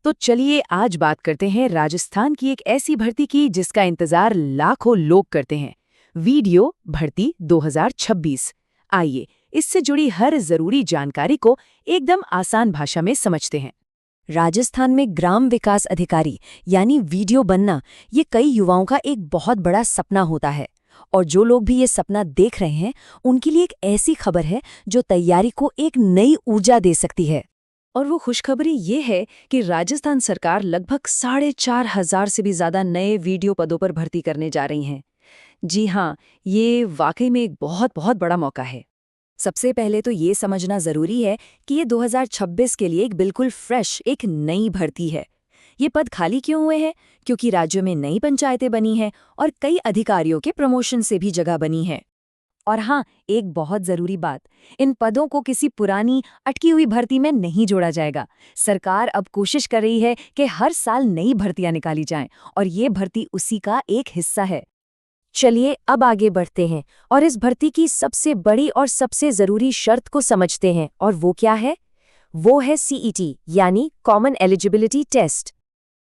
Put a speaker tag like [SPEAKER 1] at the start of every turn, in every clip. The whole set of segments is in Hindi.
[SPEAKER 1] तो चलिए आज बात करते हैं राजस्थान की एक ऐसी भर्ती की जिसका इंतजार लाखों लोग करते हैं। वीडियो भर्ती 2026। आइए इससे जुड़ी हर जरूरी जानकारी को एकदम आसान भाषा में समझते हैं।
[SPEAKER 2] राजस्थान में ग्राम विकास अधिकारी यानी वीडियो बनना ये कई युवाओं का एक बहुत बड़ा सपना होता है। और जो लोग भी ये सपना देख रहे हैं उनके लिए एक ऐसी खबर है जो तैयारी को एक नई ऊर्जा दे सकती है।
[SPEAKER 1] और वो खुशखबरी ये है कि राजस्थान सरकार लगभग 4,500 से भी ज्यादा नए वीडियो पदों पर भर्ती करने जा रही हैं। जी हाँ, ये वाकई में एक बहुत बहुत बड़ा मौका है।
[SPEAKER 2] सबसे पहले तो ये समझना जरूरी है कि ये 2026 के लिए एक बिल्कुल फ्रेश एक नई भर्ती है। ये पद खाली क्यों हुए हैं? क्योंकि राज्यों में नई पंचायतें बनी हैं और कई अधिकारियों के प्रमोशन से भी जगह बनी है। और हाँ, एक बहुत जरूरी बात, इन पदों को किसी पुरानी अटकी हुई भर्ती में नहीं जोड़ा जाएगा। सरकार अब कोशिश कर रही है कि हर साल नई भर्तियां निकाली जाएं और ये भर्ती उसी का एक हिस्सा है। चलिए अब आगे बढ़ते हैं और इस भर्ती की सबसे बड़ी और सबसे जरूरी शर्त को समझते हैं। और वो क्या है? वो है CET यानी कॉमन एलिजिबिलिटी टेस्ट।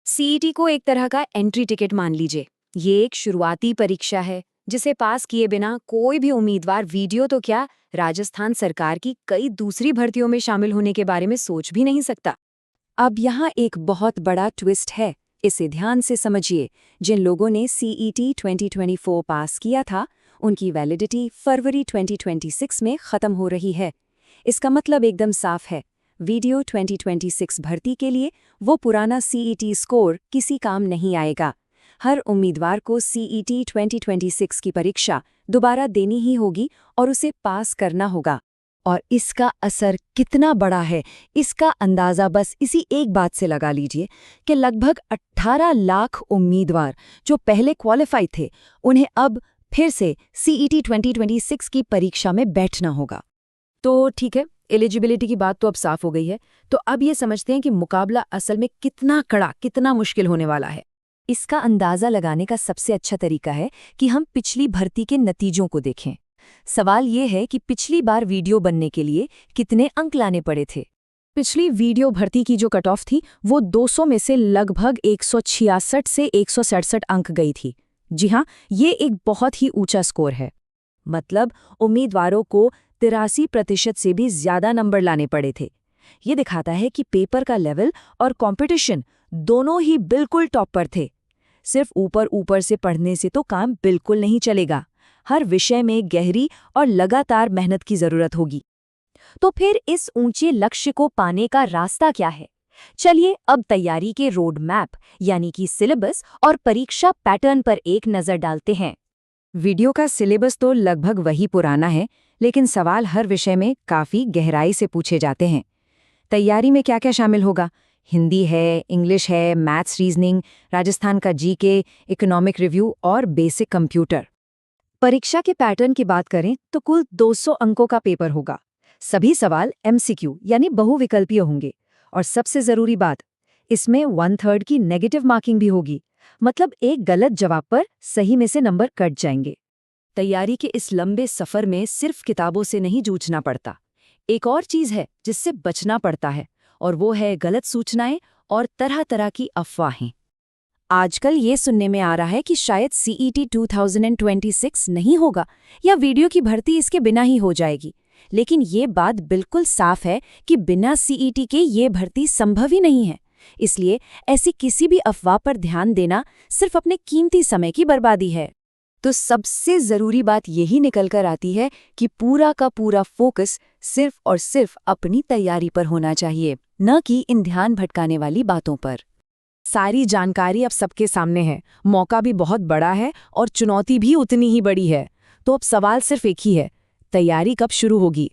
[SPEAKER 2] CET को एक तरह का एंट्री टिकट मान लीजिए। ये एक शुरुआती परीक्षा है जिसे पास किए बिना कोई भी उम्मीदवार वीडियो तो क्या, राजस्थान सरकार की कई दूसरी भर्तियों में शामिल होने के बारे में सोच भी नहीं सकता। अब यहाँ एक बहुत बड़ा ट्विस्ट है, इसे ध्यान से समझिए। जिन लोगों ने CET 2024 पास किया था उनकी वैलिडिटी फरवरी 2026 में खत्म हो रही है। इसका मतलब एकदम साफ है, वीडियो 2026 भर्ती के लिए वो पुराना CET स्कोर किसी काम नहीं आएगा। हर उम्मीदवार को CET 2026 की परीक्षा दोबारा देनी ही होगी और उसे पास करना होगा। और इसका असर कितना बड़ा है, इसका अंदाज़ा बस इसी एक बात से लगा लीजिए कि लगभग 18 लाख उम्मीदवार जो पहले क्वालिफाई थे उन्हें अब फिर से CET 2026 की परीक्षा में बैठना होगा।
[SPEAKER 1] तो ठीक है, एलिजिबिलिटी की बात तो अब साफ हो गई है। तो अब ये समझते हैं कि मुकाबला असल में कितना कड़ा, कितना मुश्किल होने वाला है।
[SPEAKER 2] इसका अंदाज़ा लगाने का सबसे अच्छा तरीका है कि हम पिछली भर्ती के नतीजों को देखें। सवाल ये है कि पिछली बार वीडियो बनने के लिए कितने अंक लाने पड़े थे।
[SPEAKER 1] पिछली वीडियो भर्ती की जो कट ऑफ थी वो 200 में से लगभग 166 से 167 अंक गई थी। जी हाँ, ये एक बहुत ही ऊंचा स्कोर है।
[SPEAKER 2] मतलब उम्मीदवारों को 83% से भी ज्यादा नंबर लाने पड़े थे। ये दिखाता है कि पेपर का लेवल और कंपटीशन दोनों ही बिल्कुल टॉप पर थे। सिर्फ ऊपर ऊपर से पढ़ने से तो काम बिल्कुल नहीं चलेगा। हर विषय में गहरी और लगातार मेहनत की जरूरत होगी। तो फिर इस ऊंचे लक्ष्य को पाने का रास्ता क्या है? चलिए अब तैयारी के रोड मैप यानी कि सिलेबस और परीक्षा पैटर्न पर एक नजर डालते हैं।
[SPEAKER 1] वीडियो का सिलेबस तो लगभग वही पुराना है, लेकिन सवाल हर विषय में काफी गहराई से पूछे जाते हैं। तैयारी में क्या क्या शामिल होगा? हिंदी है, इंग्लिश है, मैथ्स, रीजनिंग, राजस्थान का GK, इकोनॉमिक रिव्यू और बेसिक कंप्यूटर। परीक्षा के पैटर्न की बात करें तो कुल 200 अंकों का पेपर होगा। सभी सवाल MCQ यानी बहुविकल्पीय होंगे। और सबसे जरूरी बात, इसमें 1/3 की नेगेटिव मार्किंग भी होगी। मतलब एक गलत जवाब पर सही में से नंबर कट जाएंगे। तैयारी के इस लंबे सफर में सिर्फ किताबों से नहीं जूझना पड़ता। एक और चीज है जिससे बचना पड़ता है, और वो है गलत सूचनाएं और तरह तरह की अफवाहें। आजकल ये सुनने में आ रहा है कि शायद CET 2026 नहीं होगा या वीडियो की भर्ती इसके बिना ही हो जाएगी। लेकिन ये बात बिल्कुल साफ है कि बिना CET के ये भर्ती संभव ही नहीं है। इसलिए ऐसी किसी भी अफवाह पर ध्यान देना सिर्फ अपने कीमती समय की बर्बादी है। तो सबसे जरूरी बात यही निकल कर आती है कि पूरा का पूरा फोकस सिर्फ और सिर्फ अपनी तैयारी पर होना चाहिए, न कि इन ध्यान भटकाने वाली बातों पर। सारी जानकारी अब सबके सामने है, मौका भी बहुत बड़ा है और चुनौती भी उतनी ही बड़ी है। तो अब सवाल सिर्फ एक ही है, तैयारी कब शुरू होगी?